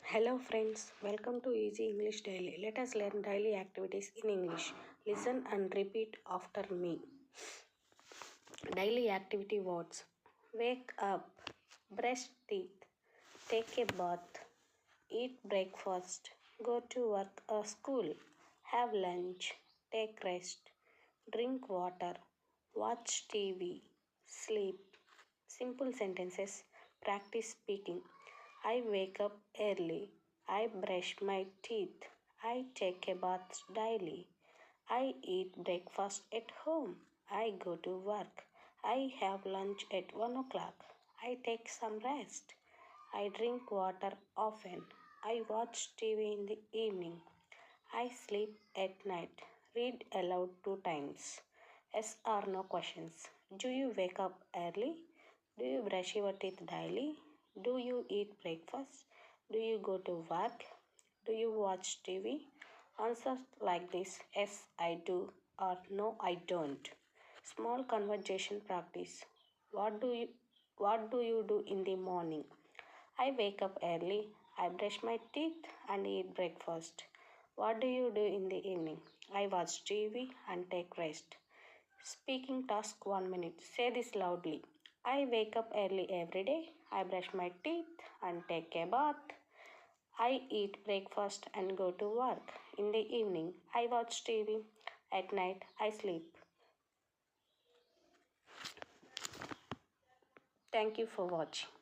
Hello friends, welcome to Easy English Daily. Let us learn daily activities in English. Listen and repeat after me. Daily activity words: wake up, brush teeth, take a bath, eat breakfast, go to work or school, have lunch, take rest, drink water, watch TV, sleep. Simple sentences. Practice speaking. I wake up early. I brush my teeth. I take a bath daily. I eat breakfast at home. I go to work. I have lunch at 1 o'clock. I take some rest. I drink water often. I watch TV in the evening. I sleep at night. Read aloud 2 times. Yes or no questions. Do you wake up early? Do you brush your teeth daily? Do you eat breakfast? Do you go to work? Do you watch TV? Answers like this: yes, I do, or no, I don't. Small conversation practice. What do you do in the morning? I wake up early. I brush my teeth and eat breakfast. What do you do in the evening? I watch TV and take rest. Speaking task 1 minute. Say this loudly. I wake up early every day. I brush my teeth and take a bath. I eat breakfast and go to work. In the evening, I watch TV. At night, I sleep. Thank you for watching.